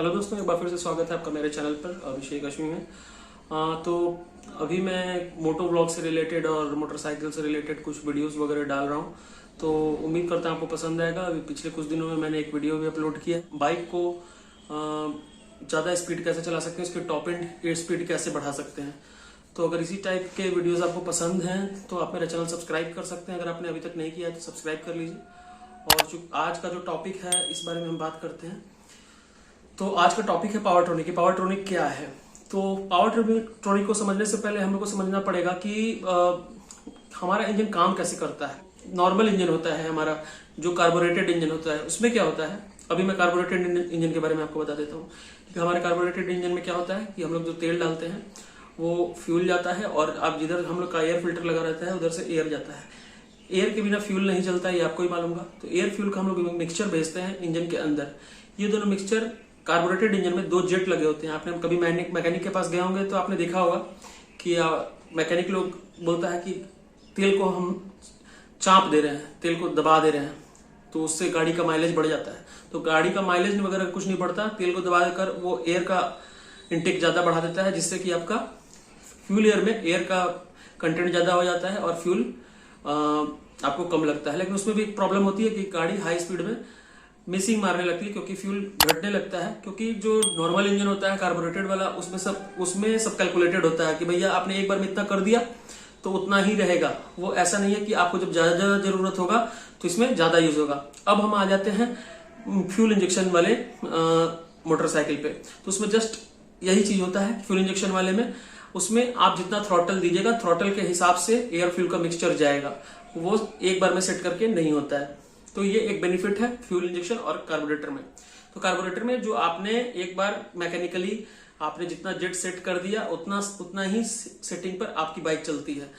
Hello दोस्तों, एक बार फिर से स्वागत है आपका मेरे चैनल पर अभिषेक अश्विन में। तो अभी मैं मोटो ब्लॉग से रिलेटेड और मोटरसाइकिल से रिलेटेड कुछ वीडियोस वगैरह डाल रहा हूँ, तो उम्मीद करता हूँ आपको पसंद आएगा। अभी पिछले कुछ दिनों में मैंने एक वीडियो भी अपलोड किया, बाइक को ज़्यादा स्पीड कैसे चला सकते हैं, उसके टॉप एंड स्पीड कैसे बढ़ा सकते हैं। तो अगर इसी टाइप के वीडियोस आपको पसंद हैं तो आप मेरा चैनल सब्सक्राइब कर सकते हैं। अगर आपने अभी तक नहीं किया है तो सब्सक्राइब कर लीजिए। और जो आज का जो टॉपिक है इस बारे में हम बात करते हैं। तो आज का टॉपिक है पावर ट्रॉनिक। पावर ट्रॉनिक क्या है? तो पावर ट्रॉनिक को समझने से पहले हम लोग को समझना पड़ेगा कि हमारा इंजन काम कैसे करता है। नॉर्मल इंजन होता है हमारा, जो कार्बोरेटेड इंजन होता है, उसमें क्या होता है। अभी मैं कार्बोरेटेड इंजन के बारे में आपको बता देता हूँ कि हमारे कार्बोरेटेड इंजन में क्या होता है कि हम लोग जो तेल डालते हैं वो फ्यूल जाता है, और आप जिधर हम लोग का एयर फिल्टर लगा रहता है उधर से एयर जाता है। एयर के बिना फ्यूल नहीं चलता, ये आपको ही मालूम होगा। तो एयर फ्यूल का हम लोग मिक्सचर भेजते हैं इंजन के अंदर। ये दोनों मिक्सचर कार्बोरेटेड इंजन में 2 जेट लगे होते हैं। आपने कभी मैकेनिक के पास गए होंगे तो आपने देखा होगा कि मैकेनिक लोग बोलता है कि तेल को हम चाप दे रहे हैं, तेल को दबा दे रहे हैं, तो उससे गाड़ी का माइलेज बढ़ जाता है। तो गाड़ी का माइलेज वगैरह कुछ नहीं बढ़ता, तेल को दबा देकर वो एयर का इंटेक ज्यादा बढ़ा देता है, जिससे कि आपका फ्यूल एयर में एयर का कंटेंट ज्यादा हो जाता है और फ्यूल आपको कम लगता है। लेकिन उसमें भी एक प्रॉब्लम होती है कि गाड़ी हाई स्पीड में मिसिंग मारने लगती है, क्योंकि फ्यूल घटने लगता है। क्योंकि जो नॉर्मल इंजन होता है कार्बोरेटेड वाला, उसमें सब कैलकुलेटेड होता है कि भैया आपने एक बार में इतना कर दिया तो उतना ही रहेगा। वो ऐसा नहीं है कि आपको जब ज्यादा जरूरत होगा तो इसमें ज्यादा यूज होगा। अब हम आ जाते हैं फ्यूल इंजेक्शन वाले मोटरसाइकिल पे। तो उसमें जस्ट यही चीज होता है। फ्यूल इंजेक्शन वाले में उसमें आप जितना थ्रॉटल दीजिएगा, थ्रॉटल के हिसाब से एयर फ्यूल का मिक्सचर जाएगा, वो एक बार में सेट करके नहीं होता है। तो ये एक बेनिफिट है फ्यूल इंजेक्शन और कार्बोरेटर में। तो कार्बोरेटर में जो आपने एक बार मैकेनिकली आपने जितना जेट सेट कर दिया उतना ही सेटिंग पर आपकी बाइक चलती है,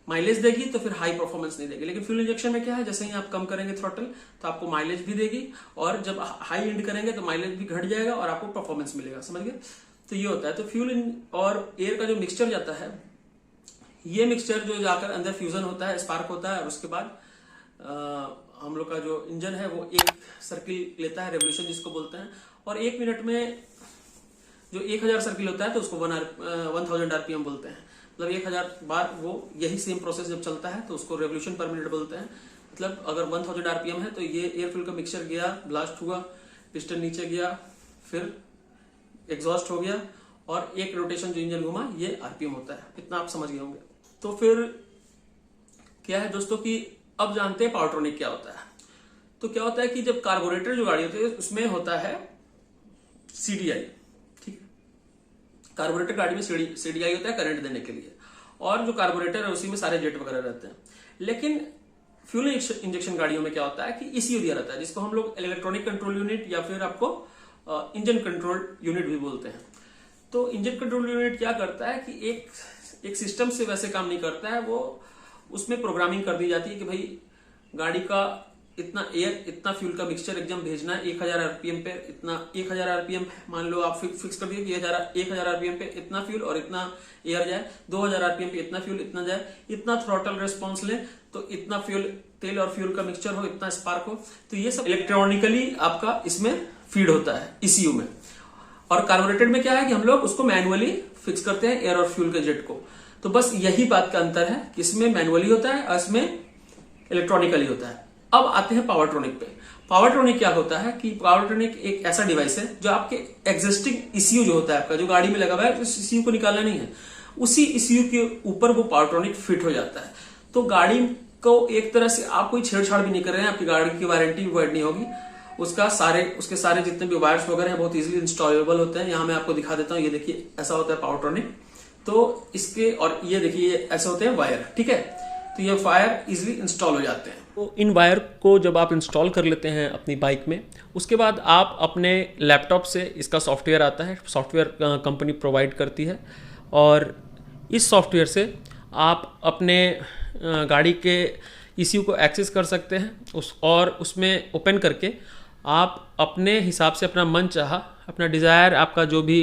माइलेज देगी, तो फिर हाई परफॉर्मेंस नहीं देगी। लेकिन फ्यूल इंजेक्शन में क्या है, जैसे ही आप कम करेंगे थ्रॉटल तो आपको माइलेज भी देगी, और जब हाई एंड करेंगे तो माइलेज भी घट जाएगा और आपको परफॉर्मेंस मिलेगा। समझ गए? तो ये होता है। तो फ्यूल और एयर का जो मिक्सचर जाता है, ये मिक्सचर जो जाकर अंदर फ्यूजन होता है, स्पार्क होता है, और उसके बाद हम लोग का जो इंजन है वो एक सर्किल लेता है, रेवोल्यूशन जिसको बोलते हैं। और 1 मिनट में जो 1000 सर्किल होता है तो उसको 1000 आरपीएम बोलते हैं। मतलब 1000 बार वो यही सेम प्रोसेस जब चलता है तो उसको रेवोल्यूशन पर मिनट बोलते हैं। मतलब अगर 1000 आरपीएम है तो ये एयर फ्यूल का मिक्सचर गया, ब्लास्ट हुआ, पिस्टन नीचे गया, फिर एग्जॉस्ट हो गया, और एक रोटेशन जो इंजन घुमा, ये आरपीएम होता है। इतना आप समझ गए होंगे। तो फिर क्या है दोस्तों कि अब जानते हैं पावर ट्रॉनिक क्या होता है। तो क्या होता है कि जब कार्बोरेटर जो गाड़ी होती है उसमें होता है सीडीआई। ठीक, कार्बोरेटर गाड़ी में सीडीआई होता है करंट देने के लिए, और जो कार्बोरेटर है उसी में सारे जेट वगैरह रहते हैं। लेकिन फ्यूल इंजेक्शन गाड़ियों में क्या होता है कि ईसीयू दिया रहता है, जिसको हम लोग इलेक्ट्रॉनिक कंट्रोल यूनिट या फिर आपको इंजन कंट्रोल यूनिट भी बोलते हैं। तो इंजन कंट्रोल यूनिट क्या करता है कि एक सिस्टम से वैसे काम नहीं करता है, वो उसमें प्रोग्रामिंग कर दी जाती है कि भाई गाड़ी का इतना एयर, इतना फ्यूल का मिक्सचर एकदम भेजना है 1000 आरपीएम पे, इतना 1000 आरपीएम मान लो आप फिक्स कर दिए कि 1000 आरपीएम पे इतना फ्यूल और इतना एयर जाए, 2000 आरपीएम पे इतना फ्यूल इतना जाए, इतना थ्रॉटल रेस्पॉन्स ले तो इतना फ्यूल, तेल और फ्यूल का मिक्सचर हो, इतना स्पार्क हो। तो ये सब इलेक्ट्रॉनिकली आपका इसमें फीड होता है ईसीयू में। और कार्बोरेटेड में क्या है कि हम लोग उसको मैनुअली फिक्स करते हैं, एयर और फ्यूल के जेट को। तो बस यही बात का अंतर है कि इसमें मैनुअली होता है और इसमें इलेक्ट्रॉनिकली होता है। अब आते हैं पावर ट्रॉनिक पे। पावर ट्रॉनिक क्या होता है कि पावर ट्रॉनिक एक ऐसा डिवाइस है जो आपके एग्जिस्टिंग ईसीयू जो होता है आपका, जो गाड़ी में लगा हुआ है, उस ईसीयू को निकालना नहीं है, उसी ईसीयू के ऊपर वो पावर ट्रॉनिक फिट हो जाता है। तो गाड़ी को एक तरह से आप कोई छेड़छाड़ भी नहीं कर रहे हैं, आपकी गाड़ी की वारंटी भी वॉइड नहीं होगी। उसके सारे जितने भी वायर्स वगैरह हैं बहुत इजीली इंस्टॉलेबल होते हैं। यहाँ मैं आपको दिखा देता हूँ। ये देखिए, ऐसा होता है पावर ट्रॉनिक। तो इसके, और ये देखिए ऐसे होते हैं वायर। ठीक है, तो ये वायर इजीली इंस्टॉल हो जाते हैं। तो इन वायर को जब आप इंस्टॉल कर लेते हैं अपनी बाइक में, उसके बाद आप अपने लैपटॉप से, इसका सॉफ्टवेयर आता है, सॉफ्टवेयर कंपनी प्रोवाइड करती है, और इस सॉफ्टवेयर से आप अपने गाड़ी के ईसीयू को एक्सेस कर सकते हैं और उसमें ओपन करके आप अपने हिसाब से अपना मन चाहा, अपना डिज़ायर, आपका जो भी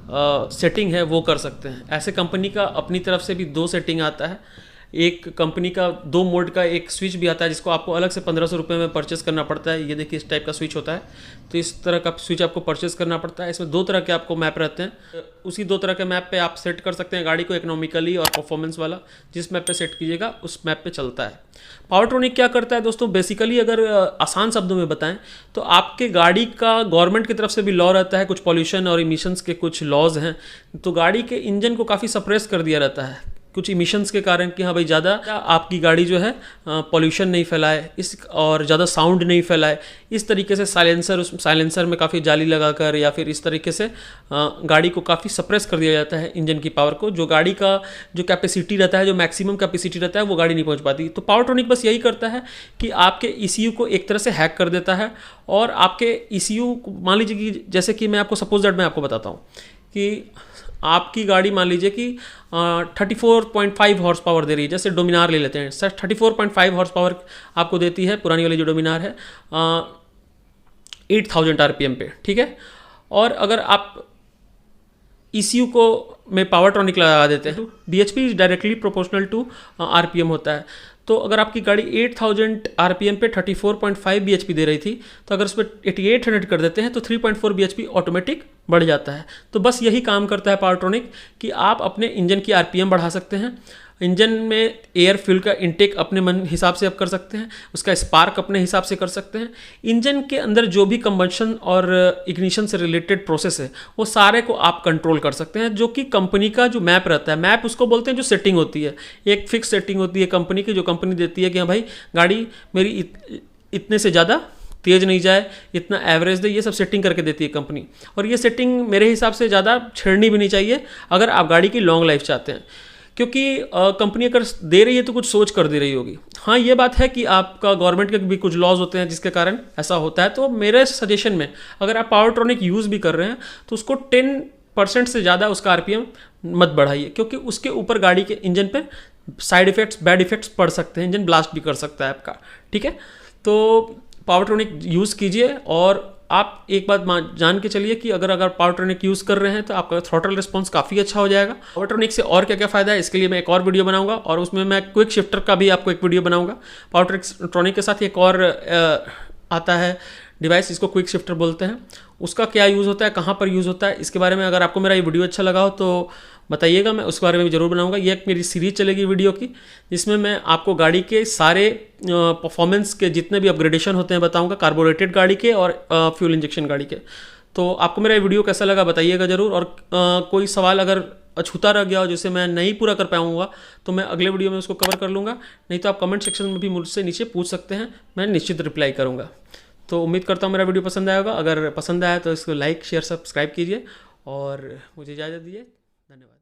सेटिंग है वो कर सकते हैं। ऐसे कंपनी का अपनी तरफ से भी 2 सेटिंग आता है। एक कंपनी का 2 मोड का एक स्विच भी आता है जिसको आपको अलग से 1500 रुपये में परचेस करना पड़ता है। ये देखिए इस टाइप का स्विच होता है, तो इस तरह का स्विच आपको परचेस करना पड़ता है। इसमें 2 तरह के आपको मैप रहते हैं, उसी 2 तरह के मैप पे आप सेट कर सकते हैं गाड़ी को, इकोनॉमिकली और परफॉर्मेंस वाला। जिस मैप पे सेट कीजिएगा उस मैप पे चलता है। पावरट्रॉनिक क्या करता है दोस्तों, बेसिकली अगर आसान शब्दों में बताएं तो आपके गाड़ी का गवर्नमेंट की तरफ से भी लॉ रहता है, कुछ पॉल्यूशन और इमिशंस के कुछ लॉज हैं, तो गाड़ी के इंजन को काफ़ी सप्रेस कर दिया रहता है कुछ इमिशंस के कारण कि हाँ भाई ज़्यादा आपकी गाड़ी जो है पॉल्यूशन नहीं फैलाए इस और ज़्यादा साउंड नहीं फैलाए। इस तरीके से साइलेंसर में काफ़ी जाली लगाकर या फिर इस तरीके से गाड़ी को काफ़ी सप्रेस कर दिया जाता है इंजन की पावर को। जो गाड़ी का जो कैपेसिटी रहता है, जो मैक्सिमम कैपेसिटी रहता है, वो गाड़ी नहीं पहुँच पाती। तो पावरट्रॉनिक बस यही करता है कि आपके ECU को एक तरह से हैक कर देता है और आपके ECU मान लीजिए कि जैसे कि मैं आपको सपोज दैट मैं आपको बताता हूँ कि आपकी गाड़ी मान लीजिए कि 34.5 हॉर्स पावर दे रही है, जैसे डोमिनार ले लेते हैं सर, 34.5 हॉर्स पावर आपको देती है पुरानी वाली जो डोमिनार है 8000 RPM पे, ठीक है। और अगर आप ECU को में पावरट्रॉनिक लगा देते हैं, BHP is directly proportional to RPM होता है। तो अगर आपकी गाड़ी 8000 RPM पे 34.5 BHP दे रही थी, तो अगर उस पर 8800 कर देते हैं तो 3.4 BHP ऑटोमेटिक बढ़ जाता है। तो बस यही काम करता है पावरट्रॉनिक कि आप अपने इंजन की RPM बढ़ा सकते हैं, इंजन में एयर फ्यूल का इनटेक अपने मन हिसाब से आप कर सकते हैं, उसका स्पार्क अपने हिसाब से कर सकते हैं। इंजन के अंदर जो भी कंबंशन और इग्निशन से रिलेटेड प्रोसेस है वो सारे को आप कंट्रोल कर सकते हैं, जो कि कंपनी का जो मैप रहता है, मैप उसको बोलते हैं जो सेटिंग होती है, एक फिक्स सेटिंग होती है कंपनी की, जो कंपनी देती है कि हाँ भाई गाड़ी मेरी इतने से ज़्यादा तेज़ नहीं जाए, इतना एवरेज दे, ये सब सेटिंग करके देती है कंपनी। और ये सेटिंग मेरे हिसाब से ज़्यादा छेड़नी भी नहीं चाहिए अगर आप गाड़ी की लॉन्ग लाइफ चाहते हैं, क्योंकि कंपनी अगर दे रही है तो कुछ सोच कर दे रही होगी। हाँ ये बात है कि आपका गवर्नमेंट के भी कुछ लॉज होते हैं जिसके कारण ऐसा होता है। तो मेरे सजेशन में अगर आप पावरट्रॉनिक यूज़ भी कर रहे हैं तो उसको 10% से ज़्यादा उसका RPM मत बढ़ाइए, क्योंकि उसके ऊपर गाड़ी के इंजन पे साइड इफेक्ट्स, बैड इफेक्ट्स पड़ सकते हैं, इंजन ब्लास्ट भी कर सकता है आपका, ठीक है। तो पावरट्रॉनिक यूज़ कीजिए और आप एक बात जान के चलिए कि अगर पावरट्रॉनिक यूज़ कर रहे हैं तो आपका थ्रॉटल रिस्पांस काफ़ी अच्छा हो जाएगा। पावरट्रॉनिक से और क्या क्या फ़ायदा है इसके लिए मैं एक और वीडियो बनाऊंगा, और उसमें मैं क्विक शिफ्टर का भी आपको एक वीडियो बनाऊंगा। पावरट्रॉनिक के साथ एक और आता है डिवाइस, इसको क्विक शिफ्टर बोलते हैं, उसका क्या यूज़ होता है, कहाँ पर यूज़ होता है, इसके बारे में अगर आपको मेरा ये वीडियो अच्छा लगा हो तो बताइएगा, मैं उसके बारे में भी जरूर बनाऊंगा। ये एक मेरी सीरीज चलेगी वीडियो की, जिसमें मैं आपको गाड़ी के सारे परफॉर्मेंस के जितने भी अपग्रेडेशन होते हैं बताऊंगा, कार्बोरेटेड गाड़ी के और फ्यूल इंजेक्शन गाड़ी के। तो आपको मेरा ये वीडियो कैसा लगा बताइएगा ज़रूर, और कोई सवाल अगर अछूता रह गया हो जिसे मैं नहीं पूरा कर पाऊंगा तो मैं अगले वीडियो में उसको कवर कर लूँगा, नहीं तो आप कमेंट सेक्शन में भी मुझसे नीचे पूछ सकते हैं, मैं निश्चित रिप्लाई करूँगा। तो उम्मीद करता हूँ मेरा वीडियो पसंद आएगा, अगर पसंद आया तो इसको लाइक शेयर सब्सक्राइब कीजिए और मुझे इजाज़त दीजिए। धन्यवाद।